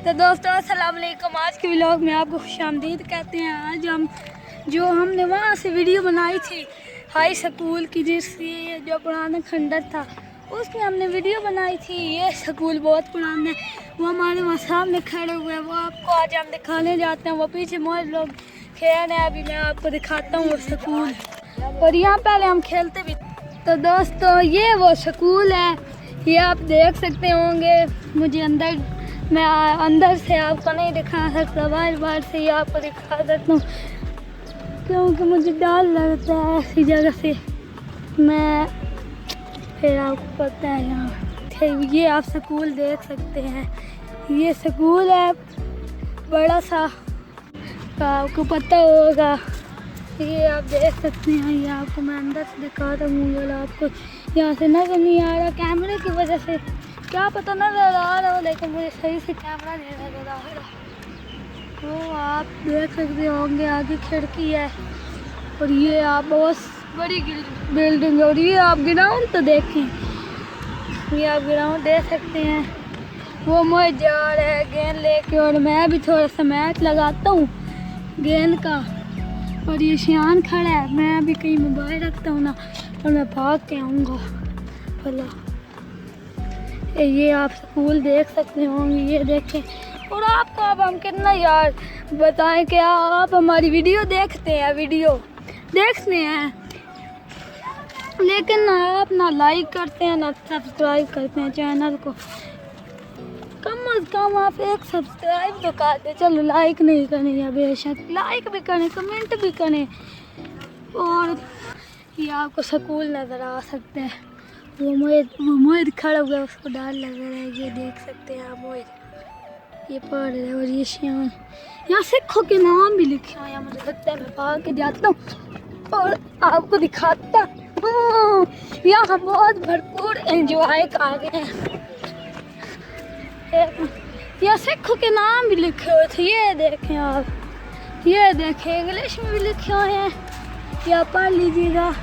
तो दोस्तों अस्सलाम वालेकुम। आज के व्लॉग में आपको खुशामदीद कहते हैं। आज हमने वहाँ से वीडियो बनाई थी हाई स्कूल की, जिसकी जो पुराना खंडर था उसमें हमने वीडियो बनाई थी। ये स्कूल बहुत पुराना है, वो हमारे वहाँ सामने खड़े हुए हैं, वो आपको आज हम दिखाने जाते हैं। वो पीछे मौज लोग खेल हैं, अभी मैं आपको दिखाता हूँ वो स्कूल। और यहाँ पहले हम खेलते भी। तो दोस्तों ये वो स्कूल है, ये आप देख सकते होंगे। मुझे मैं अंदर से आपको नहीं दिखा सकता, बाहर से ही आपको दिखा सकता हूँ, क्योंकि मुझे डर लगता है ऐसी जगह से। मैं फिर आपको पता है यहाँ ये आप स्कूल देख सकते हैं, ये स्कूल है बड़ा सा, आपको पता होगा। ये आप देख सकते हैं, ये आपको मैं अंदर से दिखाता हूँ। अगर आपको यहाँ से नज़र नहीं आ रहा कैमरे की वजह से, क्या पता नज़र आ रहा हो, लेकिन मुझे सही से कैमरा नहीं नज़र आ रहा। तो आप देख सकते होंगे आगे खिड़की है, और ये आप बहुत बड़ी बिल्डिंग है। और ये आप ग्राउंड तो देखें, ये आप ग्राउंड देख सकते हैं। वो मुझे जा रहा है गेंद लेके, और मैं भी थोड़ा सा मैच लगाता हूँ गेंद का। और ये शियान खड़ा है, मैं अभी कहीं मोबाइल रखता हूँ ना, और मैं भाग के आऊँगा भला। ये आप स्कूल देख सकते होंगे, ये देखें। और आपको अब हम कितना यार बताएं कि आप हमारी वीडियो देखते हैं, वीडियो देखते हैं, लेकिन आप ना लाइक करते हैं ना सब्सक्राइब करते हैं चैनल को। कम अज़ कम आप एक सब्सक्राइब तो कर दें, चलो लाइक नहीं करें या बेशक लाइक भी करें, कमेंट भी करें। और ये आपको स्कूल नज़र आ सकते हैं, वो मोहित खड़ा हुआ है, उसको डर लग रहा है। ये देख सकते हैं आप मोहित, ये पढ़ रहे हैं। और ये शियान, यहाँ सिखों के नाम भी लिखे हुए हैं। मुझे लगता है मैं भाग के जाता हूँ और आपको दिखाता हूँ। यहाँ बहुत भरपूर एंजॉय कर गए हैं। यहाँ सिखों के नाम भी लिखे हुए थे, ये देखें आप, ये देखें इंग्लिश में भी लिखे हुए हैं, या पढ़ लीजिएगा।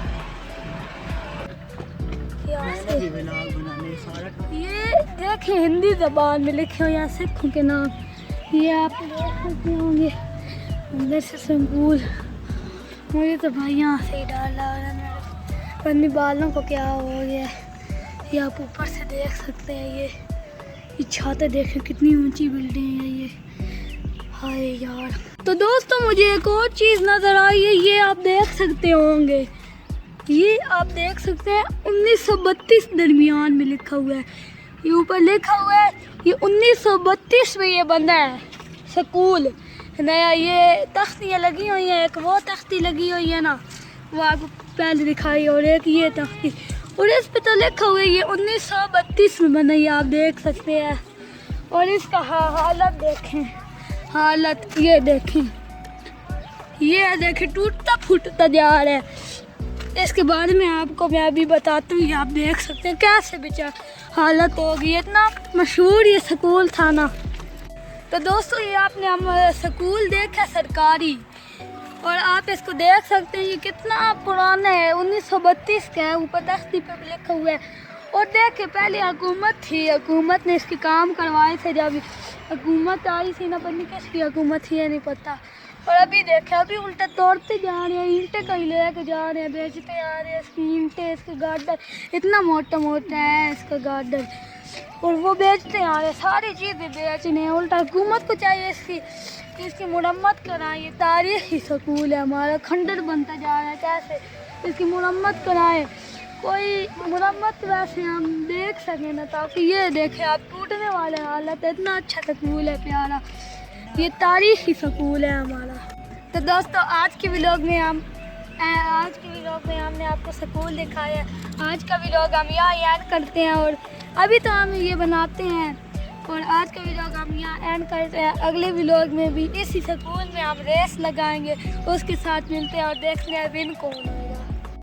ये देखें हिंदी ज़बान में लिखे हुए हैं सिखों के नाम, ये आप देख सकते होंगे। अंदर से स्कूल, मुझे तो भाई यहाँ से ही डर लग रहा है, अपने बालों को क्या हो गया। ये आप ऊपर से देख सकते हैं, ये छाते देखें कितनी ऊंची बिल्डिंग है ये, हाय यार। तो दोस्तों मुझे एक और चीज़ नज़र आई है, ये आप देख सकते होंगे, ये आप देख सकते हैं 1932 दरमियान में लिखा हुआ है। ये ऊपर लिखा हुआ है ये 1932 में ये बना है स्कूल नया। ये तख्तियाँ लगी हुई हैं, एक वो तख्ती लगी हुई है ना, वो आपको पहले दिखाई, और एक ये तख्ती, और इस पे तो लिखा हुआ है ये 1932 में बना, ये आप देख सकते हैं। और इसका हालत देखें, हालत ये देखें, ये देखें टूटता फूटता जा रहा है। इसके बारे में आपको मैं अभी बताता हूँ, ये आप देख सकते हैं कैसे बेचारा हालत होगी। इतना मशहूर ये स्कूल था ना। तो दोस्तों ये आपने हम स्कूल देखा सरकारी, और आप इसको देख सकते हैं ये कितना पुराना है, 1932 का है। ऊपर तख्ती पे भी लिखा हुआ है। और देखे पहले हुकूमत थी, हुकूमत ने इसके काम करवाए थे। जब हुकूमत आई थी ना, पता नहीं किसकी हुकूमत थी, ये नहीं पता। और अभी देखे अभी उल्टा तोड़ते जा रहे हैं, ईंटें कहीं लेके जा रहे हैं, बेचते आ रहे हैं इसकी ईंटें। इसका गार्डर इतना मोटा मोटा है इसका गार्डर, और वो बेचते आ रहे हैं, सारी चीज़ें बेचने हैं। उल्टा हुकूमत को चाहिए इसकी मुरम्मत कराएं। ये तारीखी स्कूल है हमारा, खंडर बनता जा रहा है, कैसे इसकी मुरम्मत कराएं। कोई मुरम्मत वैसे हम देख सकें ना, ताकि ये देखें आप टूटने वाले हालत है। इतना अच्छा स्कूल है प्यारा, ये तारीखी स्कूल है हमारा। तो दोस्तों आज के व्लॉग में हमने आपको स्कूल दिखाया। आज का व्लॉग हम यहाँ ऐड करते हैं, और अभी तो हम ये बनाते हैं, और आज का व्लॉग हम यहाँ एंड करते हैं। अगले व्लॉग में भी इसी स्कूल में हम रेस लगाएंगे, उसके साथ मिलते हैं और देखते हैं विन कौन है।